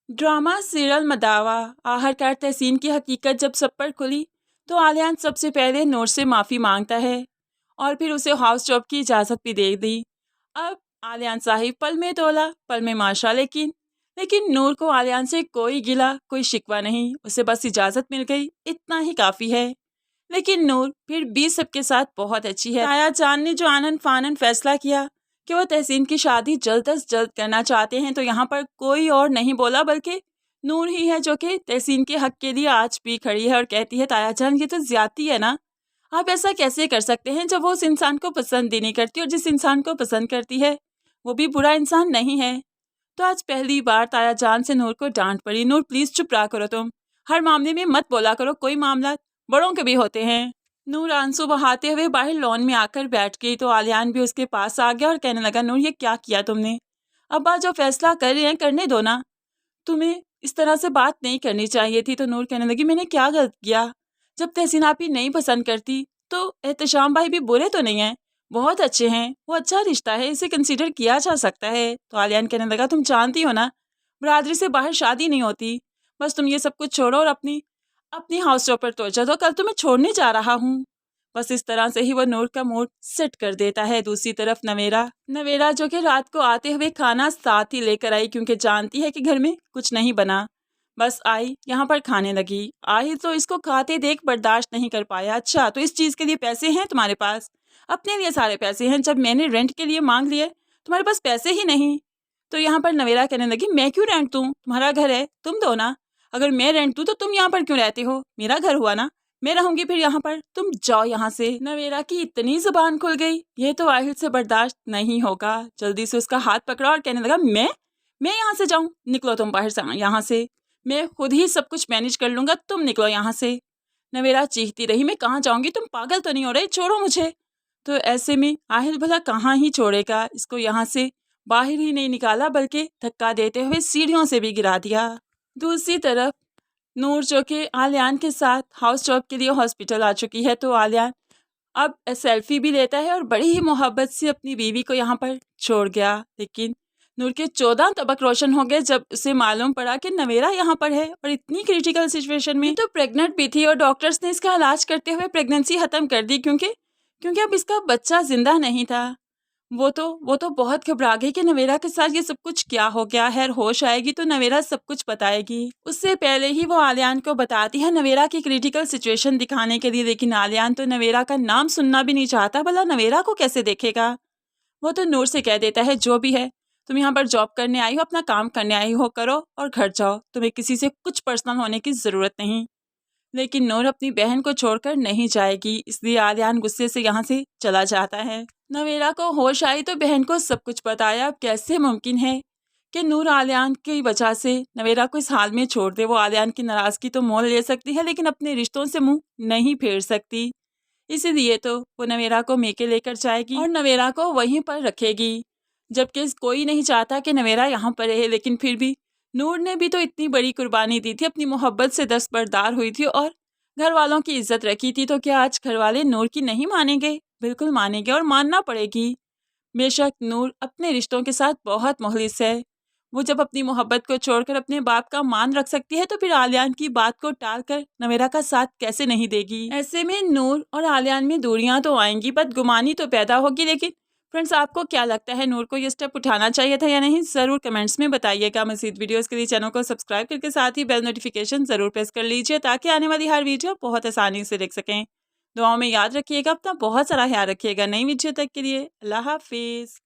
Drama serial मदावा आखिरकार तहसीन की हकीकत जब सब पर खुली तो आलियान सबसे पहले नूर से माफ़ी मांगता है और फिर उसे हाउस जॉब की इजाज़त भी दे दी। अब आलियान साहिब पल में तोला पल में माशा, लेकिन लेकिन नूर को आलियान से कोई गिला कोई शिकवा नहीं, उसे बस इजाज़त मिल गई, इतना ही काफ़ी है। लेकिन नूर फिर भी सबके साथ बहुत अच्छी है। ताया जान ने जो आनन फानन फैसला किया कि वो तहसीन की शादी जल्द अज जल्द करना चाहते हैं, तो यहाँ पर कोई और नहीं बोला बल्कि नूर ही है जो कि तहसीन के हक के लिए आज भी खड़ी है और कहती है ताया जान ये तो ज्यादती है ना, आप ऐसा कैसे कर सकते हैं जब वो उस इंसान को पसंद ही नहीं करती और जिस इंसान को पसंद करती है वो भी बुरा इंसान नहीं है। तो आज पहली बार ताया जान से नूर को डांट पड़ी। नूर प्लीज चुप रहा करो, तुम हर मामले में मत बोला करो, कोई मामला बड़ों के भी होते हैं। नूर आंसू बहाते हुए बाहर लॉन में आकर बैठ गई तो आलियान भी उसके पास आ गया और कहने लगा नूर ये क्या किया तुमने, अब्बा जो फैसला कर रहे हैं करने दो ना, तुम्हें इस तरह से बात नहीं करनी चाहिए थी। तो नूर कहने लगी मैंने क्या गलत किया, जब तहसीन आप ही नहीं पसंद करती तो एहतशाम भाई भी बुरे तो नहीं है, बहुत अच्छे हैं, वो अच्छा रिश्ता है, इसे कंसीडर किया जा सकता है। तो आलियान कहने लगा तुम जानती हो ना बरादरी से बाहर शादी नहीं होती, बस तुम ये सब कुछ छोड़ो और अपनी अपनी हाउस टॉप पर तोड़ दो, कल तुम्हें छोड़ने जा रहा हूँ। बस इस तरह से ही वो नूर का मूड सेट कर देता है। दूसरी तरफ नवेरा नवेरा जो कि रात को आते हुए खाना साथ ही लेकर आई क्योंकि जानती है कि घर में कुछ नहीं बना, बस आई यहाँ पर खाने लगी। आई तो इसको खाते देख बर्दाश्त नहीं कर पाया। अच्छा तो इस चीज़ के लिए पैसे हैं तुम्हारे पास, अपने लिए सारे पैसे हैं, जब मैंने रेंट के लिए मांग लिए तुम्हारे पास पैसे ही नहीं। तो यहाँ पर नवेरा कहने लगी मैं क्यों रेंट दूँ, तुम्हारा घर है तुम दो ना, अगर मैं रेंट दूँ तो तुम यहाँ पर क्यों रहते हो, मेरा घर हुआ ना, मैं रहूंगी फिर यहाँ पर, तुम जाओ यहाँ से। नवेरा की इतनी जुबान खुल गई, ये तो आहिल से बर्दाश्त नहीं होगा, जल्दी से उसका हाथ पकड़ा और कहने लगा मैं यहाँ से जाऊँ, निकलो तुम बाहर से यहाँ से, मैं खुद ही सब कुछ मैनेज कर लूंगा, तुम निकलो यहाँ से। नवेरा चीखती रही मैं कहाँ जाऊंगी, तुम पागल तो नहीं हो रहे, छोड़ो मुझे। तो ऐसे में आहिल भला कहाँ ही छोड़ेगा, इसको यहाँ से बाहर ही नहीं निकाला बल्कि धक्का देते हुए सीढ़ियों से भी गिरा दिया। दूसरी तरफ नूर जो कि आलियान के साथ हाउस जॉब के लिए हॉस्पिटल आ चुकी है, तो आलियान अब सेल्फी भी लेता है और बड़ी ही मोहब्बत से अपनी बीवी को यहाँ पर छोड़ गया। लेकिन नूर के 14 तबक रोशन हो गए जब उसे मालूम पड़ा कि नवेरा यहाँ पर है और इतनी क्रिटिकल सिचुएशन में, तो प्रेग्नेंट भी थी और डॉक्टर्स ने इसका इलाज करते हुए प्रेगनेंसी खत्म कर दी क्योंकि अब इसका बच्चा जिंदा नहीं था। वो तो बहुत घबरा गई कि नवेरा के साथ ये सब कुछ क्या हो गया है, होश आएगी तो नवेरा सब कुछ बताएगी। उससे पहले ही वो आलियान को बताती है नवेरा की क्रिटिकल सिचुएशन दिखाने के लिए, लेकिन आलियान तो नवेरा का नाम सुनना भी नहीं चाहता, भला नवेरा को कैसे देखेगा। वो तो नूर से कह देता है जो भी है तुम यहाँ पर जॉब करने आई हो, अपना काम करने आई हो, करो और घर जाओ, तुम्हें किसी से कुछ पर्सनल होने की जरूरत नहीं। लेकिन नूर अपनी बहन को छोड़कर नहीं जाएगी, इसलिए आलियान गुस्से से यहाँ से चला जाता है। नवेरा को होश आई तो बहन को सब कुछ बताया। अब कैसे मुमकिन है कि नूर आलियान की वजह से नवेरा को इस हाल में छोड़ दे। वो आलियान की नाराजगी तो मोल ले सकती है लेकिन अपने रिश्तों से मुंह नहीं फेर सकती, इसीलिए तो वो नवेरा को मेके लेकर जाएगी और नवेरा को वहीं पर रखेगी, जबकि कोई नहीं चाहता कि नवेरा यहाँ पर रहे। लेकिन फिर भी नूर ने भी तो इतनी बड़ी कुर्बानी दी थी, अपनी मोहब्बत से दस्तबरदार हुई थी और घर वालों की इज्जत रखी थी, तो क्या आज घर वाले नूर की नहीं मानेंगे? बिल्कुल मानेंगे और मानना पड़ेगी। बेशक नूर अपने रिश्तों के साथ बहुत मुखलिस है, वो जब अपनी मोहब्बत को छोड़कर अपने बाप का मान रख सकती है तो फिर आलियान की बात को टालकर नवेरा का साथ कैसे नहीं देगी। ऐसे में नूर और आलियान में दूरियां तो आएंगी, बदगुमानी तो पैदा होगी। लेकिन फ्रेंड्स आपको क्या लगता है, नूर को ये स्टेप उठाना चाहिए था या नहीं, ज़रूर कमेंट्स में बताइएगा। मज़ीद वीडियोस के लिए चैनल को सब्सक्राइब करके साथ ही बेल नोटिफिकेशन ज़रूर प्रेस कर लीजिए ताकि आने वाली हर वीडियो बहुत आसानी से देख सकें। दुआओं में याद रखिएगा, अपना बहुत सारा ख्याल रखिएगा। नई वीडियो तक के लिए अल्लाह हाफिज़।